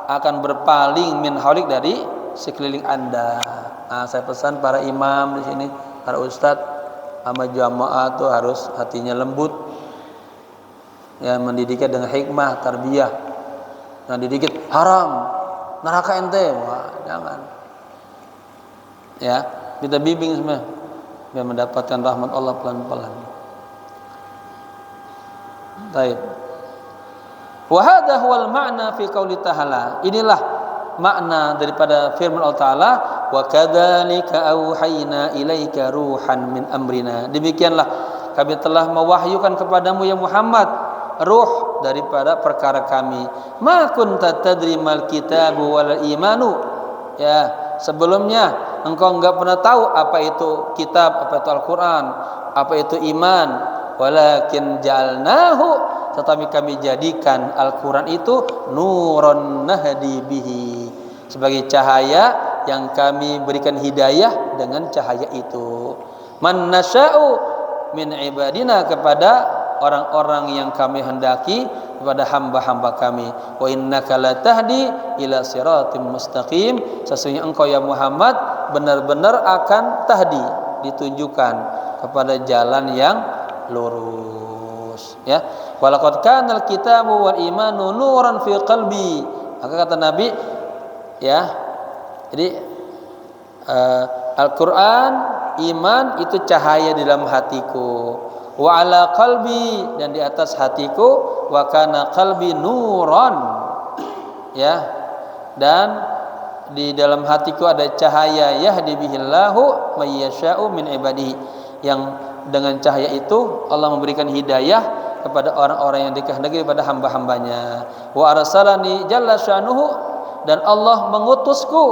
S1: akan berpaling min haulik, dari sekeliling Anda. Saya pesan para imam di sini, para ustadz sama jamaah tuh harus hatinya lembut, ya, mendidiknya dengan hikmah, tarbiyah. Nah, didikit haram, neraka ente, wah, jangan. Ya, kita bimbing semua biar mendapatkan rahmat Allah pelan-pelan. Baik. Wa hadza huwal ma'na fi qouli ta'ala. Inilah makna daripada firman Allah Ta'ala, wa kadzalika auhayna ilaika ruhan min amrina. Demikianlah kami telah mewahyukan kepadamu ya Muhammad ruh daripada perkara kami. Ma kunta tadri mal kitabu wal imanu, ya, sebelumnya engkau enggak pernah tahu apa itu kitab, apa itu Al-Qur'an, apa itu iman. Walakin ja'alnahu, tetapi kami jadikan Al-Qur'an itu nuron nahdi bihi, sebagai cahaya yang kami berikan hidayah dengan cahaya itu. Man nasya'u min ibadina, kepada orang-orang yang kami hendaki, kepada hamba-hamba kami. Wa innaka latahdi ila siratim mustaqim, sesungguhnya engkau ya Muhammad benar-benar akan tahdi, ditunjukkan kepada jalan yang lurus, ya. Walaqad kanal kitabu wal imanu nuran fi qalbi, maka kata Nabi, ya, jadi Al-Quran, iman itu cahaya di dalam hatiku, wa ala qalbi, dan di atas hatiku, wa kana qalbi nuran, ya, dan di dalam hatiku ada cahaya, yahdi bihillahu may yasha'u min ibadihi, yang dengan cahaya itu Allah memberikan hidayah kepada orang-orang yang dikehendaki pada hamba-hambanya. Wa arsalani jalla syanuhu, dan Allah mengutusku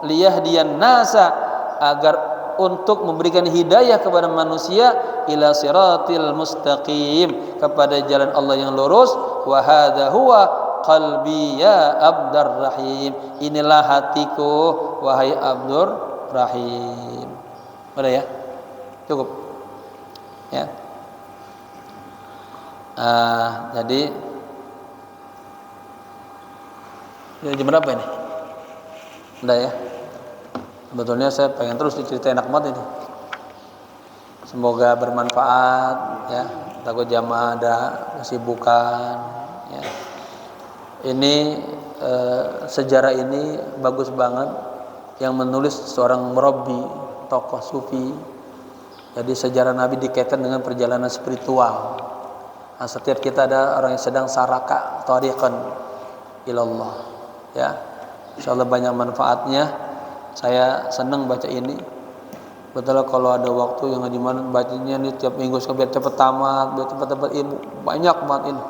S1: liyahdiyan nasa, agar untuk memberikan hidayah kepada manusia ila siratil mustaqim, kepada jalan Allah yang lurus. Wa hadza huwa qalbi ya Abdur Rahim, inilah hatiku wahai Abdur Rahim. Udah ya? Cukup. Ya. Jadi jam berapa ini? Udah ya. Sebetulnya saya pengen terus diceritain Ahmad ini. Semoga bermanfaat ya. Takut jamaah ada kesibukan ya. Ini sejarah ini bagus banget yang menulis seorang murabbi, tokoh sufi. Jadi sejarah Nabi dikaitkan dengan perjalanan spiritual. Nah, setiap kita ada orang yang sedang saraka tariqan ilallah ya. Insyaallah banyak manfaatnya. Saya senang baca ini. Betul kalau ada waktu yang di mana bacanya ini tiap minggu biar cepat tamat, biar cepat dapat ilmu. Banyak banget ini.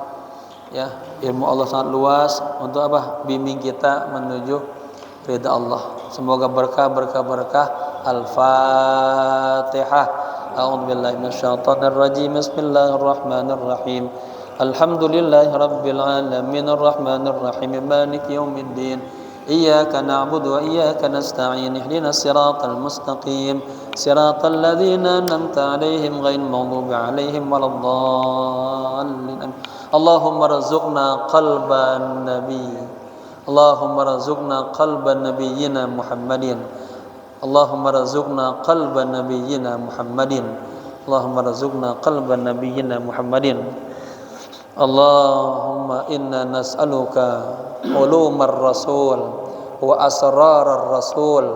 S1: Ya, ilmu Allah sangat luas untuk apa? Bimbing kita menuju ridha Allah. Semoga berkah. Al-Fatihah. A'udzubillahi minasyaitonir rajim. Bismillahirrahmanirrahim. Alhamdulillahirabbil alamin arrahmanir rahim maliki yaumiddin. Iyyaka na'budu wa iyyaka nasta'in ihdinas siratal mustaqim siratal ladzina an'amta 'alaihim ghairil maghdubi 'alaihim waladdallin. Allahumma rzuqna qalban nabiy. Allahumma rzuqna qalban nabiyyina Muhammadin. Allahumma rzuqna qalban nabiyyina Muhammadin. Allahumma rzuqna qalban nabiyyina Muhammadin. Allahumma inna nas'aluka ulumar rasul wa asrarar rasul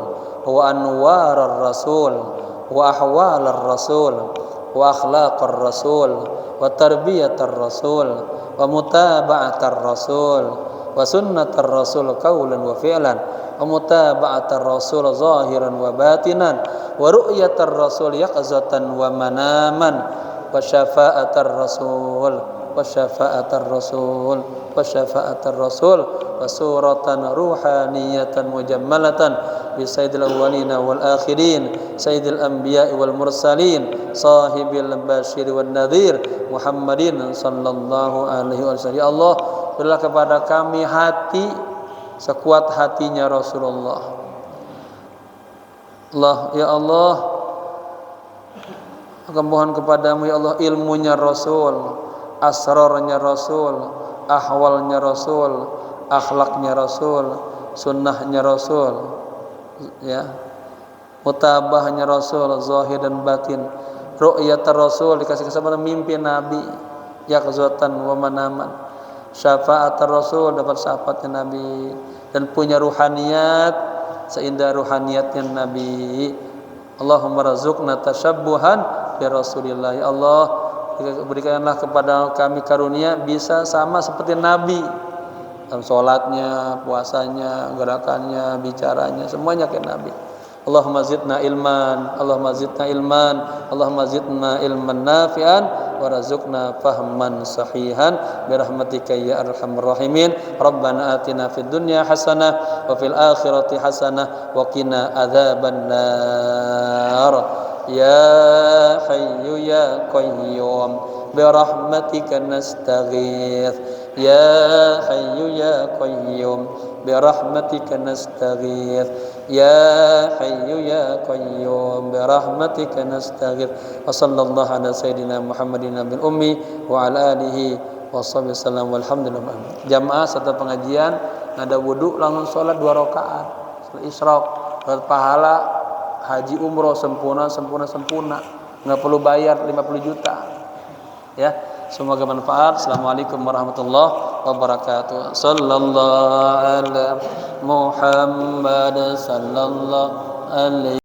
S1: wa anwarar rasul wa ahwalar rasul wa akhlaqar rasul wa tarbiyatar rasul wa mutaba'atar rasul wa sunnatar rasul qawlan wa fi'lan wa mutaba'atar rasul zahiran wa batinan wa ru'yatar rasul yaqzatan wa manaman wa syafa'atar rasul وشفاعة الرسول وسورة روحانية مجملة بسيد الأولين والآخرين سيد الأنبياء والمرسلين صاحب البشير والنذير محمد صلى الله عليه وسلم. Ya Allah, berilah kepada kami hati sekuat hatinya Rasulullah. Ya Allah, aku mohon kepadamu ya Allah ilmunya Rasul, asrarnya Rasul, ahwalnya Rasul, akhlaknya Rasul, sunnahnya Rasul, ya, mutabahnya Rasul, zahir dan batin, ru'yatar Rasul, dikasih kesempatan mimpi Nabi, yaqzatan wa manaman, syafa'atar Rasul, dapat syafaatnya Nabi, dan punya ruhaniyat seindah ruhaniyatnya Nabi. Allahumma razuqna tashabbuhan bi Rasulillah. Ya Allah, berikanlah kepada kami karunia bisa sama seperti Nabi dalam sholatnya, puasanya, gerakannya, bicaranya, semuanya kayak Nabi. Allahumma zidna ilman, Allahumma zidna ilman, Allahumma zidna ilman nafi'an wa razuqna fahman sahihan birahmatika ya arhamar rahimin. Rabbana atina fid dunya hasanah wa fil akhirati hasanah wa qina adzabannar. Ya Hayyu ya Qayyum birahmatika nastaghith. Ya Hayyu ya Qayyum birahmatika nastaghith. Ya Hayyu ya Qayyum birahmatika nastaghith. Wa sallallahu ala sayyidina Muhammadin nabiyil ummi wa ala alihi washabihi wasallam walhamdulillah. Jamaah setelah pengajian ada wudu langsung salat 2 rakaat. Salat Isyraq dapat pahala haji umroh sempurna. Enggak perlu bayar 50 juta. Ya, semoga manfaat. Assalamualaikum warahmatullahi wabarakatuh. Sallallahu ala Muhammad sallallahu alaihi